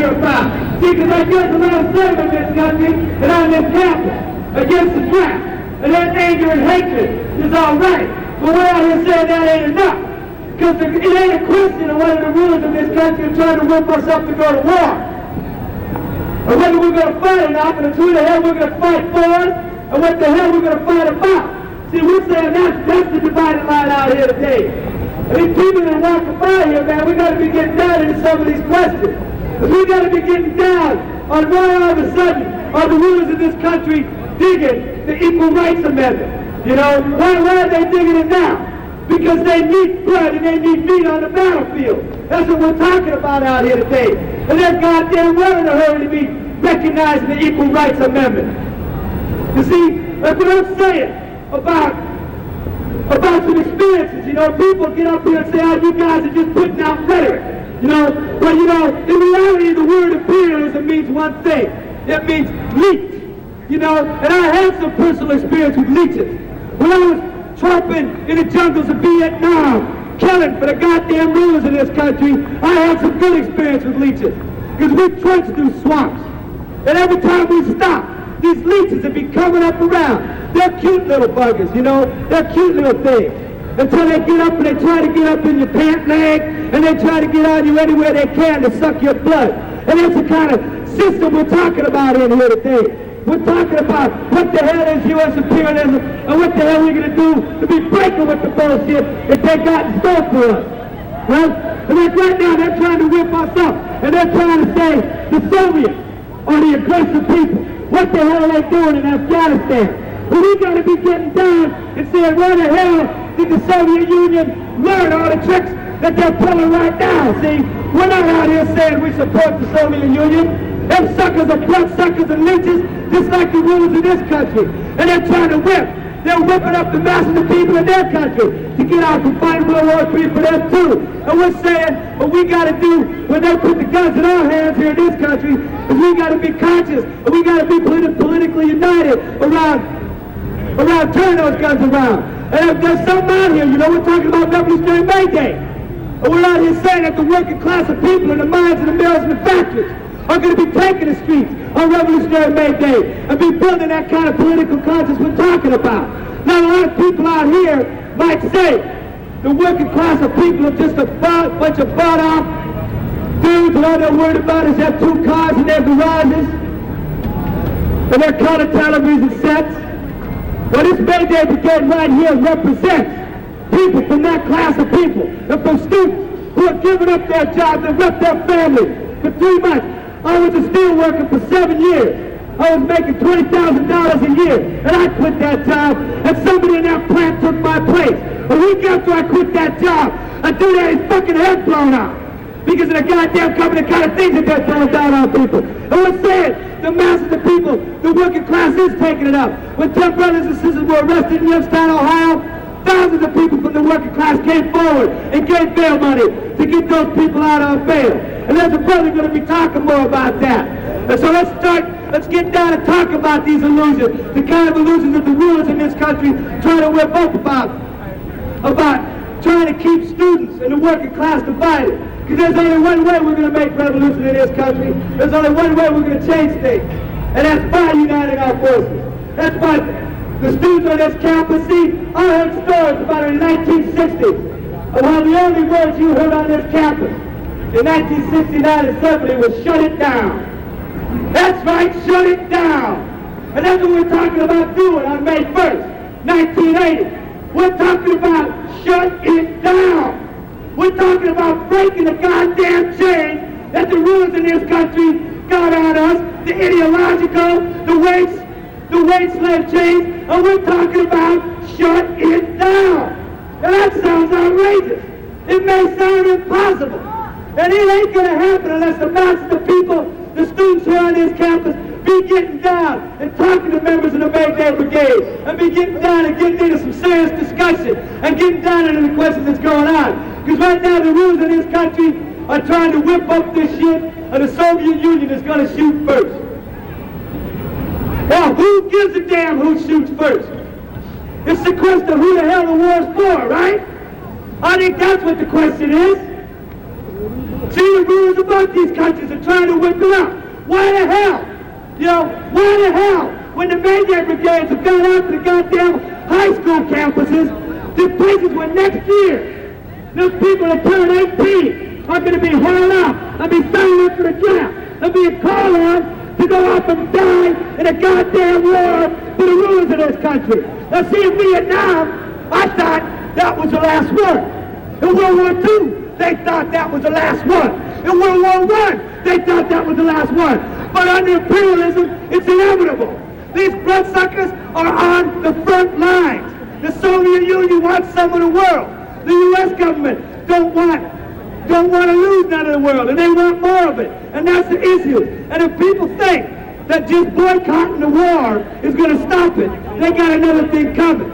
here about. See, because I guess a lot of sentiment in this country and on this campus against the draft. And that anger and hatred is all right. But we're out here saying that ain't enough. Because it ain't a question of whether the rulers of this country are trying to whip us up to go to war. Or whether we're going to fight or not, but it's who the hell we're going to fight for, and what the hell we're going to fight about. See, we're saying that's the dividing line out here today. And these people that are walking by here, man, we got to be getting down into some of these questions. Because we got to be getting down on why all of a sudden are the rulers of this country digging the Equal Rights Amendment. You know, why are they digging it now? Because they need blood and they need meat on the battlefield. That's what we're talking about out here today. And they're goddamn well in a hurry to be recognizing the Equal Rights Amendment. You see, that's what I'm saying about some experiences. You know, people get up here and say, oh, you guys are just putting out rhetoric. You know, but you know, in reality, the word imperialism means one thing. It means leech. You know, and I had some personal experience with leeches. When I was tromping in the jungles of Vietnam, killing for the goddamn rulers of this country, I had some good experience with leeches. Because we trenched through swamps. And every time we stopped, these leeches would be coming up around. They're cute little buggers, you know. They're cute little things. Until they get up and they try to get up in your pant leg, and they try to get on you anywhere they can to suck your blood. And that's the kind of system we're talking about in here today. We're talking about what the hell is U.S. imperialism and what the hell we're going to do to be breaking with the bullshit that they got in store for us. Right? And like right now, they're trying to whip us up. And they're trying to say the Soviets are the aggressive people. What the hell are they doing in Afghanistan? Well, we got to be getting down and saying, where the hell did the Soviet Union learn all the tricks that they're pulling right now? See, we're not out here saying we support the Soviet Union. Them suckers are bloodsuckers and leeches, just like the rulers of this country. And they're trying to whip. They're whipping up the masses of people in their country to get out and fight World War III for them too. And we're saying what we got to do when they put the guns in our hands here in this country is we got to be conscious and we got to be politically united around turning those guns around. And there's something out here, you know, we're talking about Revolutionary May Day. And we're out here saying that the working class of people in the mines and the mills and the factories are going to be taking the streets on Revolutionary May Day and be building that kind of political conscience we're talking about. Now, a lot of people out here might say the working class of people are just a bunch of bought-off dudes and all they're worried about is have 2 cars in their garages and their color television sets. Well, this May Day Brigade right here represents people from that class of people and from students who are giving up their jobs and left their family for 3 months. I was a steel worker for 7 years. I was making $20,000 a year, and I quit that job, and somebody in that plant took my place. A week after I quit that job, a dude had his fucking head blown off because of the goddamn company, the kind of things that they're throwing down on people. And we're saying the masses of people, the working class is taking it up. When 10 brothers and sisters were arrested in Youngstown, Ohio, thousands of people from the working class came forward and gave bail money to get those people out on bail. And there's a brother going to be talking more about that. And so let's get down and talk about these illusions, the kind of illusions that the rulers in this country try to whip up about trying to keep students and the working class divided. Because there's only one way we're going to make revolution in this country. There's only one way we're going to change things. And that's by uniting our forces. That's by the students on this campus. See, I heard stories about it in the 1960s of how the only words you heard on this campus in 1969 and 70 was shut it down. That's right, shut it down. And that's what we're talking about doing on May 1st, 1980. We're talking about shut it down. We're talking about breaking the goddamn chain that the rulers in this country got on us, the ideological, the wage slave chains, and we're talking about shut it down. And that sounds outrageous. It may sound impossible. And it ain't going to happen unless the masses of people, the students who are on this campus, be getting down and talking to members of the May Day Brigade, and be getting down and getting into some serious discussion, and getting down into the questions that's going on. Because right now the rulers in this country are trying to whip up this shit, and the Soviet Union is going to shoot first. Now, who gives a damn who shoots first? It's the question of who the hell the war's for, right? I think that's what the question is. See, the rulers above these countries are trying to whip it up. Why the hell? Why the hell? When the Maniac Brigades have gone out to the goddamn high school campuses, the places where next year, those people that turn 18 are going to be held up and be thrown up for the draft and be called on to go up and die in a goddamn war for the rulers of this country. Now see, in Vietnam, I thought that was the last one. In World War II, they thought that was the last one. In World War I, they thought that was the last one. But under imperialism, it's inevitable. These bloodsuckers are on the front lines. The Soviet Union wants some of the world. The U.S. government don't want to lose none of the world, and they want more of it. And that's the issue. And if people think that just boycotting the war is going to stop it, they got another thing coming.